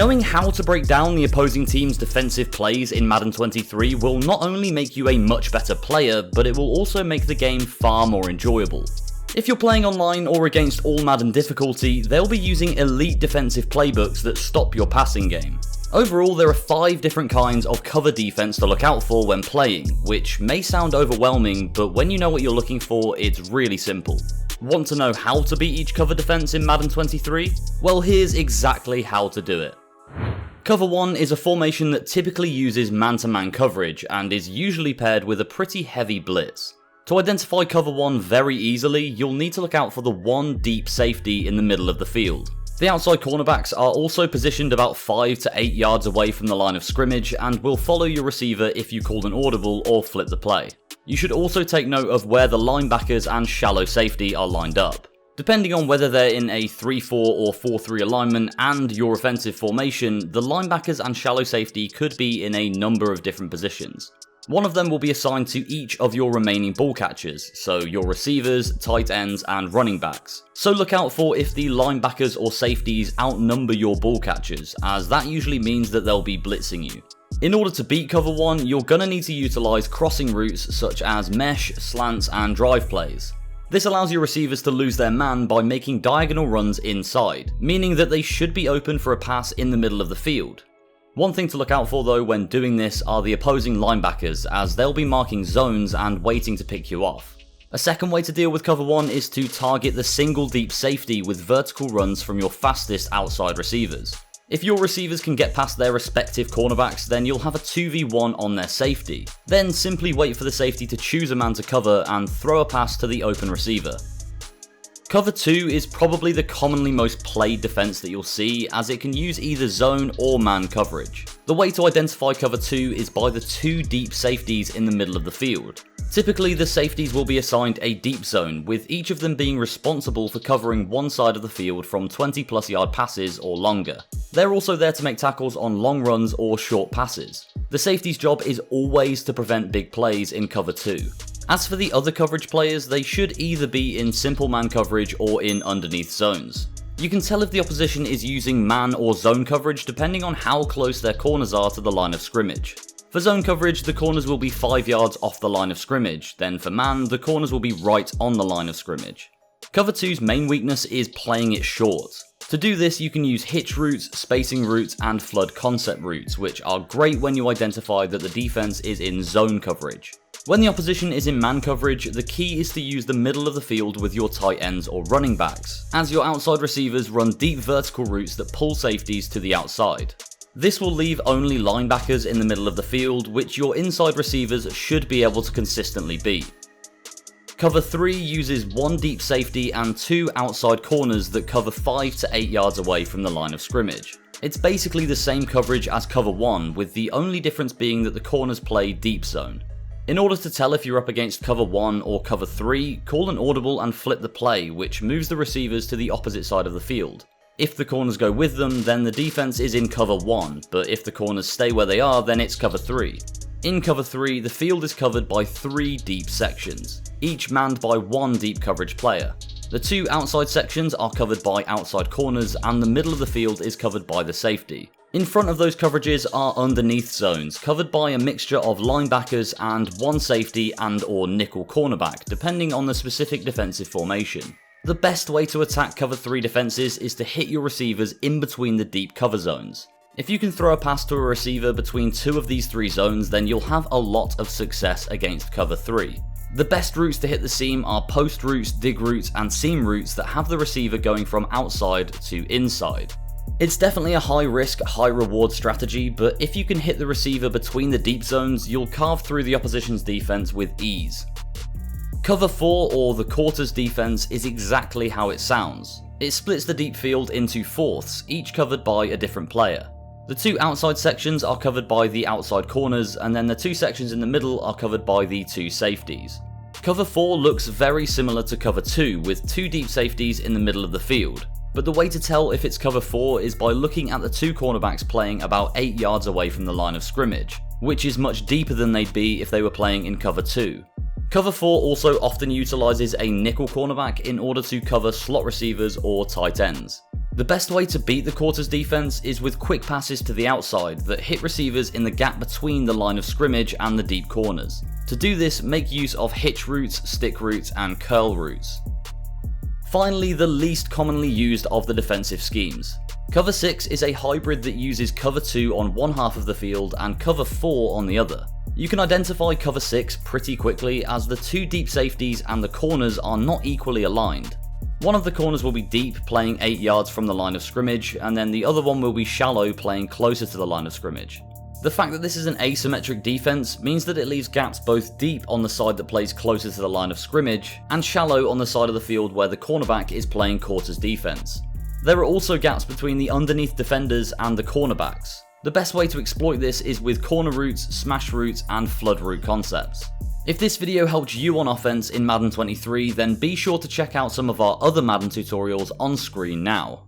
Knowing how to break down the opposing team's defensive plays in Madden 23 will not only make you a much better player, but it will also make the game far more enjoyable. If you're playing online or against all Madden difficulty, they'll be using elite defensive playbooks that stop your passing game. Overall, there are 5 different kinds of cover defense to look out for when playing, which may sound overwhelming, but when you know what you're looking for, it's really simple. Want to know how to beat each cover defense in Madden 23? Well, here's exactly how to do it. Cover 1 is a formation that typically uses man-to-man coverage and is usually paired with a pretty heavy blitz. To identify cover 1 very easily, you'll need to look out for the one deep safety in the middle of the field. The outside cornerbacks are also positioned about 5 to 8 yards away from the line of scrimmage and will follow your receiver if you call an audible or flip the play. You should also take note of where the linebackers and shallow safety are lined up. Depending on whether they're in a 3-4 or 4-3 alignment and your offensive formation, the linebackers and shallow safety could be in a number of different positions. One of them will be assigned to each of your remaining ball catchers, so your receivers, tight ends, and running backs. So look out for if the linebackers or safeties outnumber your ball catchers, as that usually means that they'll be blitzing you. In order to beat cover 1, you're gonna need to utilize crossing routes such as mesh, slants, and drive plays. This allows your receivers to lose their man by making diagonal runs inside, meaning that they should be open for a pass in the middle of the field. One thing to look out for though when doing this are the opposing linebackers, as they'll be marking zones and waiting to pick you off. A second way to deal with cover 1 is to target the single deep safety with vertical runs from your fastest outside receivers. If your receivers can get past their respective cornerbacks, then you'll have a 2v1 on their safety. Then simply wait for the safety to choose a man to cover and throw a pass to the open receiver. Cover 2 is probably the commonly most played defense that you'll see, as it can use either zone or man coverage. The way to identify cover 2 is by the 2 deep safeties in the middle of the field. Typically, the safeties will be assigned a deep zone, with each of them being responsible for covering one side of the field from 20+ yard passes or longer. They're also there to make tackles on long runs or short passes. The safety's job is always to prevent big plays in cover 2. As for the other coverage players, they should either be in simple man coverage or in underneath zones. You can tell if the opposition is using man or zone coverage depending on how close their corners are to the line of scrimmage. For zone coverage, the corners will be 5 yards off the line of scrimmage, then for man, the corners will be right on the line of scrimmage. Cover 2's main weakness is playing it short. To do this, you can use hitch routes, spacing routes, and flood concept routes, which are great when you identify that the defense is in zone coverage. When the opposition is in man coverage, the key is to use the middle of the field with your tight ends or running backs, as your outside receivers run deep vertical routes that pull safeties to the outside. This will leave only linebackers in the middle of the field, which your inside receivers should be able to consistently beat. Cover 3 uses 1 deep safety and 2 outside corners that cover 5 to 8 yards away from the line of scrimmage. It's basically the same coverage as cover 1, with the only difference being that the corners play deep zone. In order to tell if you're up against cover 1 or cover 3, call an audible and flip the play, which moves the receivers to the opposite side of the field. If the corners go with them, then the defense is in cover 1, but if the corners stay where they are, then it's cover 3. In cover 3, the field is covered by 3 deep sections, each manned by 1 deep coverage player. The 2 outside sections are covered by outside corners, and the middle of the field is covered by the safety. In front of those coverages are underneath zones, covered by a mixture of linebackers and 1 safety and or nickel cornerback, depending on the specific defensive formation. The best way to attack cover 3 defenses is to hit your receivers in between the deep cover zones. If you can throw a pass to a receiver between 2 of these 3 zones, then you'll have a lot of success against cover 3. The best routes to hit the seam are post routes, dig routes, and seam routes that have the receiver going from outside to inside. It's definitely a high risk, high reward strategy, but if you can hit the receiver between the deep zones, you'll carve through the opposition's defense with ease. Cover 4, or the quarters defense, is exactly how it sounds. It splits the deep field into fourths, each covered by a different player. The 2 outside sections are covered by the outside corners, and then the 2 sections in the middle are covered by the 2 safeties. Cover 4 looks very similar to cover 2, with 2 deep safeties in the middle of the field. But the way to tell if it's cover 4 is by looking at the 2 cornerbacks playing about 8 yards away from the line of scrimmage, which is much deeper than they'd be if they were playing in cover 2. Cover 4 also often utilizes a nickel cornerback in order to cover slot receivers or tight ends. The best way to beat the quarters defense is with quick passes to the outside that hit receivers in the gap between the line of scrimmage and the deep corners. To do this, make use of hitch routes, stick routes, and curl routes. Finally, the least commonly used of the defensive schemes. Cover 6 is a hybrid that uses cover 2 on one half of the field and cover 4 on the other. You can identify cover 6 pretty quickly as the two deep safeties and the corners are not equally aligned. One of the corners will be deep, playing 8 yards from the line of scrimmage, and then the other one will be shallow, playing closer to the line of scrimmage. The fact that this is an asymmetric defense means that it leaves gaps both deep on the side that plays closer to the line of scrimmage, and shallow on the side of the field where the cornerback is playing quarters defense. There are also gaps between the underneath defenders and the cornerbacks. The best way to exploit this is with corner routes, smash routes, and flood route concepts. If this video helped you on offense in Madden 23, then be sure to check out some of our other Madden tutorials on screen now.